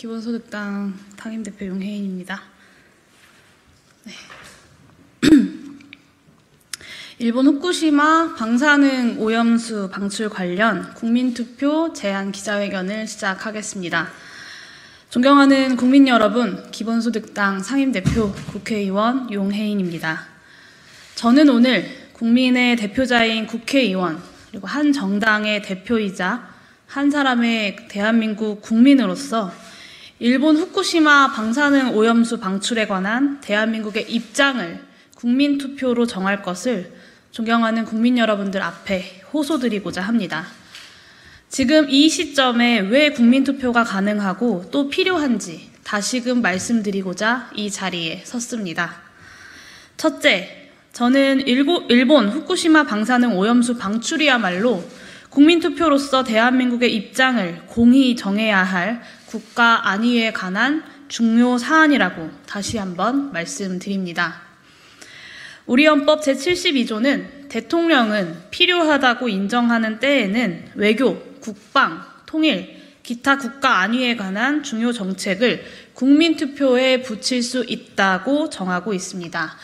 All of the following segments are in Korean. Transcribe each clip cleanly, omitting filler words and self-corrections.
기본소득당 당임대표 용혜인입니다. 네. 일본 후쿠시마 방사능 오염수 방출 관련 국민투표 제안 기자회견을 시작하겠습니다. 존경하는 국민 여러분, 기본소득당 상임대표 국회의원 용혜인입니다. 저는 오늘 국민의 대표자인 국회의원, 그리고 한 정당의 대표이자 한 사람의 대한민국 국민으로서 일본 후쿠시마 방사능 오염수 방출에 관한 대한민국의 입장을 국민투표로 정할 것을 존경하는 국민 여러분들 앞에 호소드리고자 합니다. 지금 이 시점에 왜 국민투표가 가능하고 또 필요한지 다시금 말씀드리고자 이 자리에 섰습니다. 첫째, 저는 일본 후쿠시마 방사능 오염수 방출이야말로 국민투표로서 대한민국의 입장을 공히 정해야 할 국가 안위에 관한 중요 사안이라고 다시 한번 말씀드립니다. 우리 헌법 제72조는 대통령은 필요하다고 인정하는 때에는 외교, 국방, 통일, 기타 국가 안위에 관한 중요 정책을 국민투표에 붙일 수 있다고 정하고 있습니다.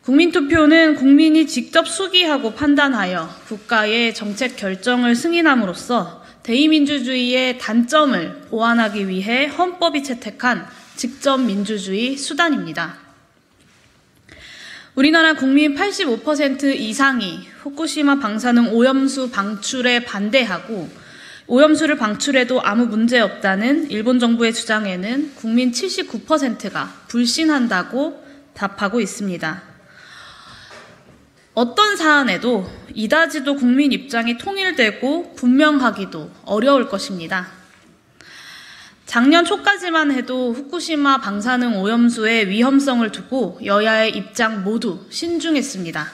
국민투표는 국민이 직접 수기하고 판단하여 국가의 정책 결정을 승인함으로써 대의민주주의의 단점을 보완하기 위해 헌법이 채택한 직접민주주의 수단입니다. 우리나라 국민 85% 이상이 후쿠시마 방사능 오염수 방출에 반대하고 오염수를 방출해도 아무 문제 없다는 일본 정부의 주장에는 국민 79%가 불신한다고 답하고 있습니다. 어떤 사안에도 이다지도 국민 입장이 통일되고 분명하기도 어려울 것입니다. 작년 초까지만 해도 후쿠시마 방사능 오염수의 위험성을 두고 여야의 입장 모두 신중했습니다.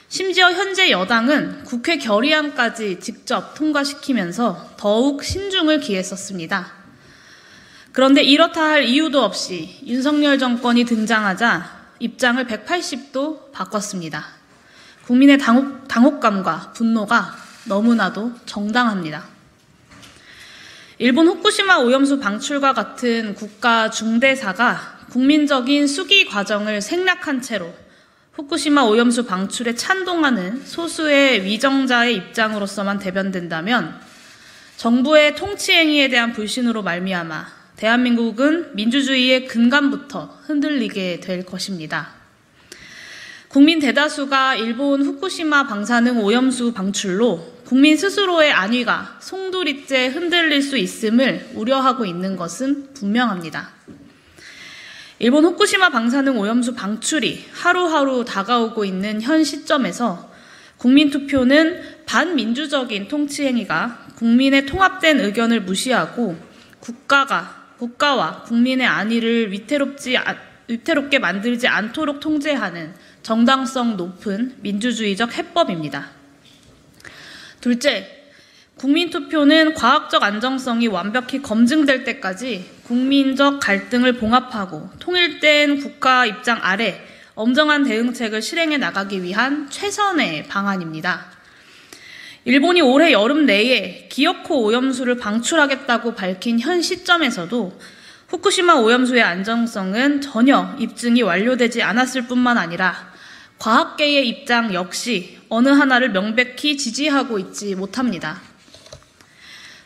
심지어 현재 여당은 국회 결의안까지 직접 통과시키면서 더욱 신중을 기했었습니다. 그런데 이렇다 할 이유도 없이 윤석열 정권이 등장하자 입장을 180도 바꿨습니다. 국민의 당혹감과 분노가 너무나도 정당합니다. 일본 후쿠시마 오염수 방출과 같은 국가 중대사가 국민적인 수기 과정을 생략한 채로 후쿠시마 오염수 방출에 찬동하는 소수의 위정자의 입장으로서만 대변된다면 정부의 통치행위에 대한 불신으로 말미암아 대한민국은 민주주의의 근간부터 흔들리게 될 것입니다. 국민 대다수가 일본 후쿠시마 방사능 오염수 방출로 국민 스스로의 안위가 송두리째 흔들릴 수 있음을 우려하고 있는 것은 분명합니다. 일본 후쿠시마 방사능 오염수 방출이 하루하루 다가오고 있는 현 시점에서 국민투표는 반민주적인 통치행위가 국민의 통합된 의견을 무시하고 국가와 국민의 안위를 위태롭게 만들지 않도록 통제하는 정당성 높은 민주주의적 해법입니다. 둘째, 국민투표는 과학적 안정성이 완벽히 검증될 때까지 국민적 갈등을 봉합하고 통일된 국가 입장 아래 엄정한 대응책을 실행해 나가기 위한 최선의 방안입니다. 일본이 올해 여름 내에 기어코 오염수를 방출하겠다고 밝힌 현 시점에서도 후쿠시마 오염수의 안정성은 전혀 입증이 완료되지 않았을 뿐만 아니라 과학계의 입장 역시 어느 하나를 명백히 지지하고 있지 못합니다.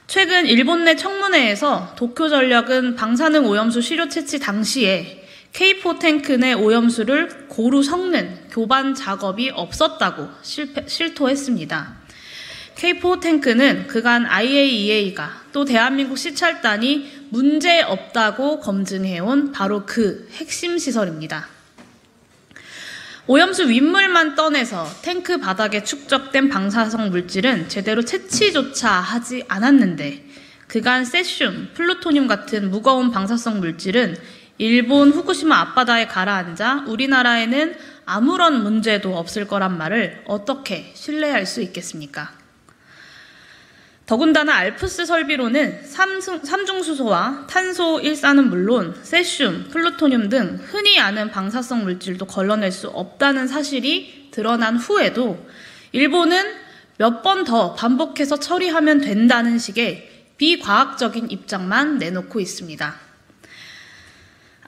최근 일본 내 청문회에서 도쿄전력은 방사능 오염수 시료 채취 당시에 K4 탱크 내 오염수를 고루 섞는 교반 작업이 없었다고 실토했습니다. K4 탱크는 그간 IAEA가 또 대한민국 시찰단이 문제없다고 검증해온 바로 그 핵심 시설입니다. 오염수 윗물만 떠내서 탱크 바닥에 축적된 방사성 물질은 제대로 채취조차 하지 않았는데 그간 세슘, 플루토늄 같은 무거운 방사성 물질은 일본 후쿠시마 앞바다에 가라앉아 우리나라에는 아무런 문제도 없을 거란 말을 어떻게 신뢰할 수 있겠습니까? 더군다나 알프스 설비로는 삼중수소와 탄소 일산은 물론 세슘, 플루토늄 등 흔히 아는 방사성 물질도 걸러낼 수 없다는 사실이 드러난 후에도 일본은 몇 번 더 반복해서 처리하면 된다는 식의 비과학적인 입장만 내놓고 있습니다.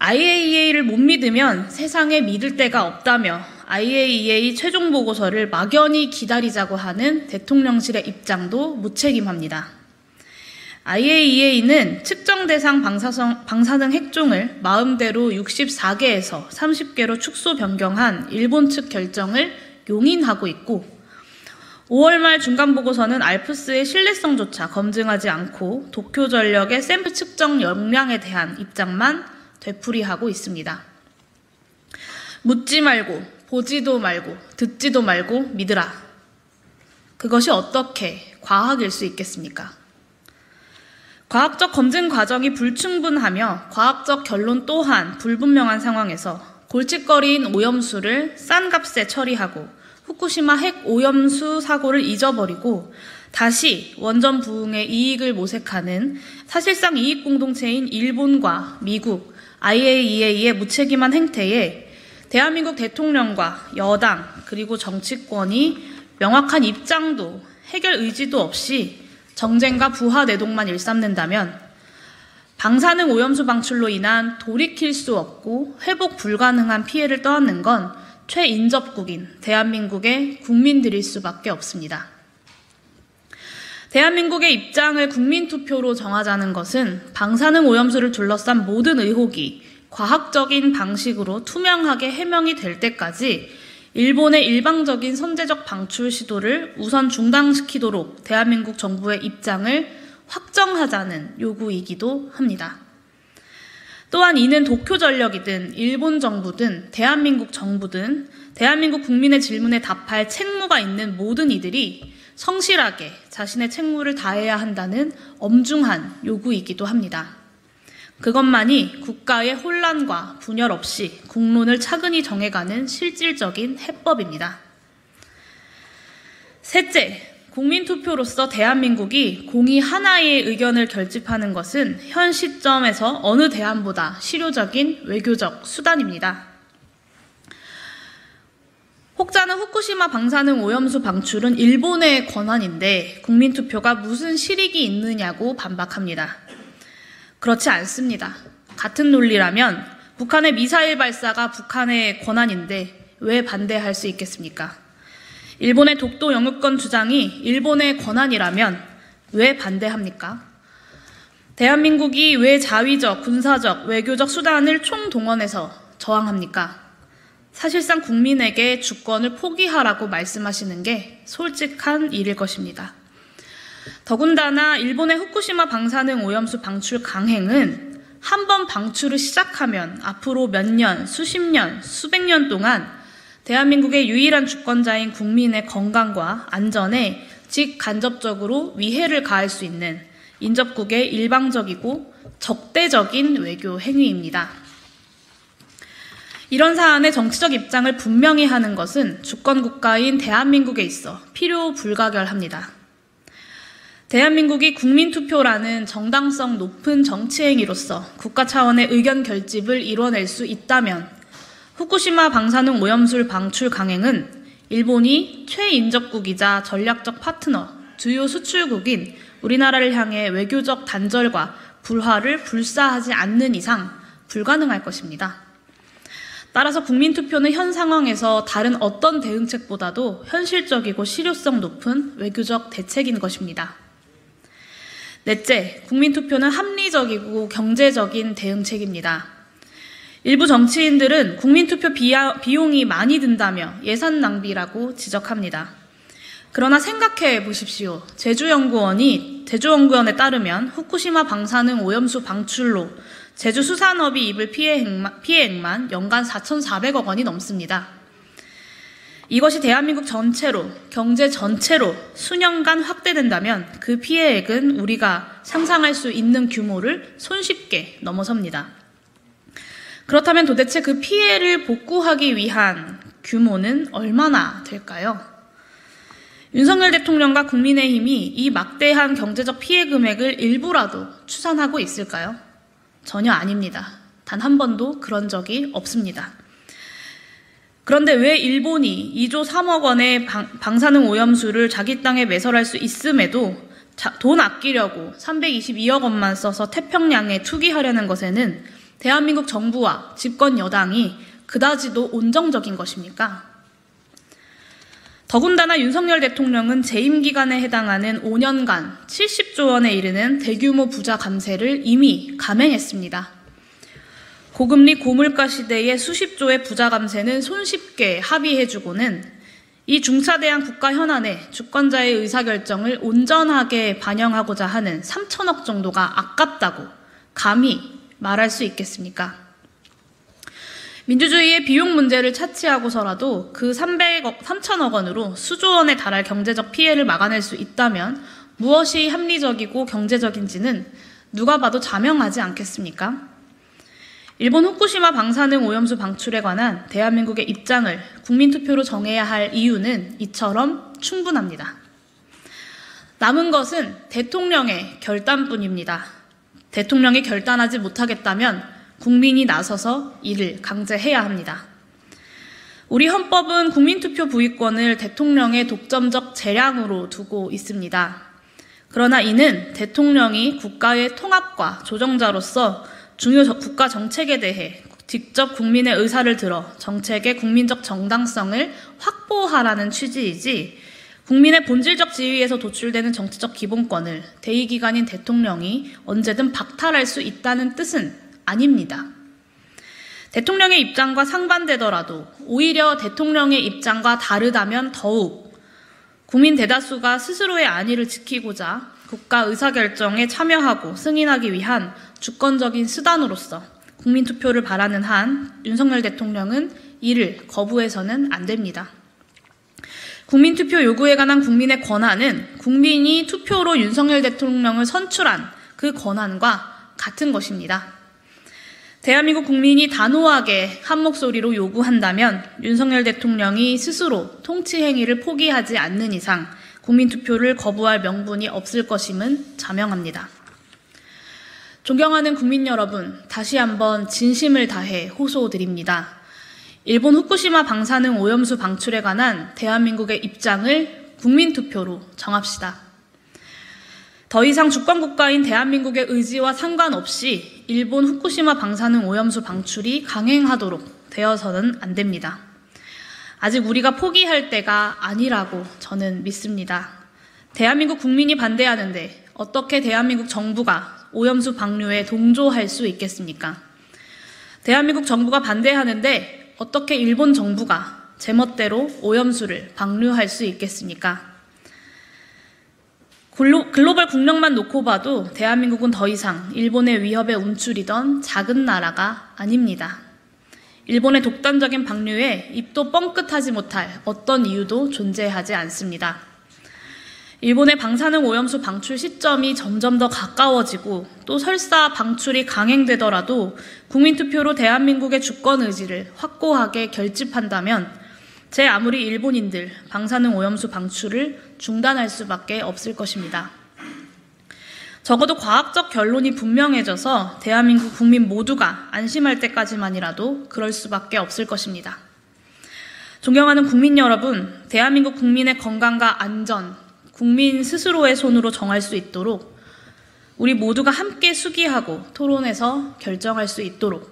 IAEA를 못 믿으면 세상에 믿을 데가 없다며 IAEA 최종 보고서를 막연히 기다리자고 하는 대통령실의 입장도 무책임합니다. IAEA는 측정 대상 방사능 핵종을 마음대로 64개에서 30개로 축소 변경한 일본 측 결정을 용인하고 있고 5월 말 중간보고서는 알프스의 신뢰성조차 검증하지 않고 도쿄전력의 샘플 측정 역량에 대한 입장만 되풀이하고 있습니다. 묻지 말고 보지도 말고 듣지도 말고 믿으라. 그것이 어떻게 과학일 수 있겠습니까? 과학적 검증 과정이 불충분하며 과학적 결론 또한 불분명한 상황에서 골칫거리인 오염수를 싼 값에 처리하고 후쿠시마 핵 오염수 사고를 잊어버리고 다시 원전 부흥의 이익을 모색하는 사실상 이익 공동체인 일본과 미국, IAEA의 무책임한 행태에 대한민국 대통령과 여당 그리고 정치권이 명확한 입장도 해결 의지도 없이 정쟁과 부하 내동만 일삼는다면 방사능 오염수 방출로 인한 돌이킬 수 없고 회복 불가능한 피해를 떠안는 건 최인접국인 대한민국의 국민들일 수밖에 없습니다. 대한민국의 입장을 국민투표로 정하자는 것은 방사능 오염수를 둘러싼 모든 의혹이 과학적인 방식으로 투명하게 해명이 될 때까지 일본의 일방적인 선제적 방출 시도를 우선 중단시키도록 대한민국 정부의 입장을 확정하자는 요구이기도 합니다. 또한 이는 도쿄전력이든 일본 정부든 대한민국 정부든 대한민국 국민의 질문에 답할 책무가 있는 모든 이들이 성실하게 자신의 책무를 다해야 한다는 엄중한 요구이기도 합니다. 그것만이 국가의 혼란과 분열 없이 국론을 차근히 정해가는 실질적인 해법입니다. 셋째, 국민투표로서 대한민국이 공의 하나의 의견을 결집하는 것은 현 시점에서 어느 대안보다 실효적인 외교적 수단입니다. 혹자는 후쿠시마 방사능 오염수 방출은 일본의 권한인데 국민투표가 무슨 실익이 있느냐고 반박합니다. 그렇지 않습니다. 같은 논리라면 북한의 미사일 발사가 북한의 권한인데 왜 반대할 수 있겠습니까? 일본의 독도 영유권 주장이 일본의 권한이라면 왜 반대합니까? 대한민국이 왜 자위적, 군사적, 외교적 수단을 총동원해서 저항합니까? 사실상 국민에게 주권을 포기하라고 말씀하시는 게 솔직한 일일 것입니다. 더군다나 일본의 후쿠시마 방사능 오염수 방출 강행은 한 번 방출을 시작하면 앞으로 몇 년, 수십 년, 수백 년 동안 대한민국의 유일한 주권자인 국민의 건강과 안전에 직간접적으로 위해를 가할 수 있는 인접국의 일방적이고 적대적인 외교 행위입니다. 이런 사안의 정치적 입장을 분명히 하는 것은 주권국가인 대한민국에 있어 필요 불가결합니다. 대한민국이 국민투표라는 정당성 높은 정치행위로서 국가 차원의 의견 결집을 이뤄낼 수 있다면 후쿠시마 방사능 오염수 방출 강행은 일본이 최인접국이자 전략적 파트너, 주요 수출국인 우리나라를 향해 외교적 단절과 불화를 불사하지 않는 이상 불가능할 것입니다. 따라서 국민투표는 현 상황에서 다른 어떤 대응책보다도 현실적이고 실효성 높은 외교적 대책인 것입니다. 넷째, 국민투표는 합리적이고 경제적인 대응책입니다. 일부 정치인들은 국민투표 비용이 많이 든다며 예산 낭비라고 지적합니다. 그러나 생각해 보십시오. 제주연구원에 따르면 후쿠시마 방사능 오염수 방출로 제주 수산업이 입을 피해액만 연간 4,400억 원이 넘습니다. 이것이 대한민국 전체로, 경제 전체로 수년간 확대된다면 그 피해액은 우리가 상상할 수 있는 규모를 손쉽게 넘어섭니다. 그렇다면 도대체 그 피해를 복구하기 위한 규모는 얼마나 될까요? 윤석열 대통령과 국민의힘이 이 막대한 경제적 피해 금액을 일부라도 추산하고 있을까요? 전혀 아닙니다. 단 한 번도 그런 적이 없습니다. 그런데 왜 일본이 2조 3억 원의 방사능 오염수를 자기 땅에 매설할 수 있음에도 돈 아끼려고 322억 원만 써서 태평양에 투기하려는 것에는 대한민국 정부와 집권 여당이 그다지도 온정적인 것입니까? 더군다나 윤석열 대통령은 재임 기간에 해당하는 5년간 70조 원에 이르는 대규모 부자 감세를 이미 감행했습니다. 고금리 고물가 시대의 수십조의 부자 감세는 손쉽게 합의해주고는 이 중차대한 국가 현안에 주권자의 의사결정을 온전하게 반영하고자 하는 3천억 정도가 아깝다고 감히 말할 수 있겠습니까? 민주주의의 비용 문제를 차치하고서라도 그 3천억 원으로 수조 원에 달할 경제적 피해를 막아낼 수 있다면 무엇이 합리적이고 경제적인지는 누가 봐도 자명하지 않겠습니까? 일본 후쿠시마 방사능 오염수 방출에 관한 대한민국의 입장을 국민투표로 정해야 할 이유는 이처럼 충분합니다. 남은 것은 대통령의 결단뿐입니다. 대통령이 결단하지 못하겠다면 국민이 나서서 이를 강제해야 합니다. 우리 헌법은 국민투표 부의권을 대통령의 독점적 재량으로 두고 있습니다. 그러나 이는 대통령이 국가의 통합과 조정자로서 중요 국가 정책에 대해 직접 국민의 의사를 들어 정책의 국민적 정당성을 확보하라는 취지이지 국민의 본질적 지위에서 도출되는 정치적 기본권을 대의기관인 대통령이 언제든 박탈할 수 있다는 뜻은 아닙니다. 대통령의 입장과 상반되더라도 오히려 대통령의 입장과 다르다면 더욱 국민 대다수가 스스로의 안위를 지키고자 국가 의사결정에 참여하고 승인하기 위한 주권적인 수단으로서 국민투표를 바라는 한 윤석열 대통령은 이를 거부해서는 안 됩니다. 국민투표 요구에 관한 국민의 권한은 국민이 투표로 윤석열 대통령을 선출한 그 권한과 같은 것입니다. 대한민국 국민이 단호하게 한 목소리로 요구한다면 윤석열 대통령이 스스로 통치 행위를 포기하지 않는 이상 국민투표를 거부할 명분이 없을 것임은 자명합니다. 존경하는 국민 여러분, 다시 한번 진심을 다해 호소드립니다. 일본 후쿠시마 방사능 오염수 방출에 관한 대한민국의 입장을 국민투표로 정합시다. 더 이상 주권국가인 대한민국의 의지와 상관없이 일본 후쿠시마 방사능 오염수 방출이 강행하도록 되어서는 안 됩니다. 아직 우리가 포기할 때가 아니라고 저는 믿습니다. 대한민국 국민이 반대하는데 어떻게 대한민국 정부가 오염수 방류에 동조할 수 있겠습니까? 대한민국 정부가 반대하는데 어떻게 일본 정부가 제멋대로 오염수를 방류할 수 있겠습니까? 글로벌 국력만 놓고 봐도 대한민국은 더 이상 일본의 위협에 움츠리던 작은 나라가 아닙니다. 일본의 독단적인 방류에 입도 뻥끗하지 못할 어떤 이유도 존재하지 않습니다. 일본의 방사능 오염수 방출 시점이 점점 더 가까워지고 또 설사 방출이 강행되더라도 국민투표로 대한민국의 주권 의지를 확고하게 결집한다면 제 아무리 일본인들 방사능 오염수 방출을 중단할 수밖에 없을 것입니다. 적어도 과학적 결론이 분명해져서 대한민국 국민 모두가 안심할 때까지만이라도 그럴 수밖에 없을 것입니다. 존경하는 국민 여러분, 대한민국 국민의 건강과 안전, 국민 스스로의 손으로 정할 수 있도록 우리 모두가 함께 수기하고 토론해서 결정할 수 있도록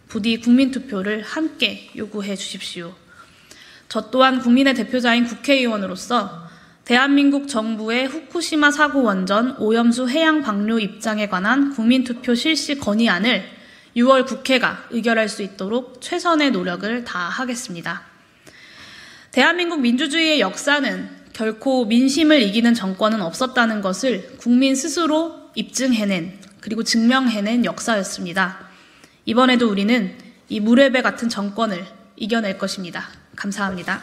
부디 국민투표를 함께 요구해 주십시오. 저 또한 국민의 대표자인 국회의원으로서 대한민국 정부의 후쿠시마 사고 원전 오염수 해양 방류 입장에 관한 국민투표 실시 건의안을 6월 국회가 의결할 수 있도록 최선의 노력을 다하겠습니다. 대한민국 민주주의의 역사는 결코 민심을 이기는 정권은 없었다는 것을 국민 스스로 입증해낸 그리고 증명해낸 역사였습니다. 이번에도 우리는 이 무레배 같은 정권을 이겨낼 것입니다. 감사합니다.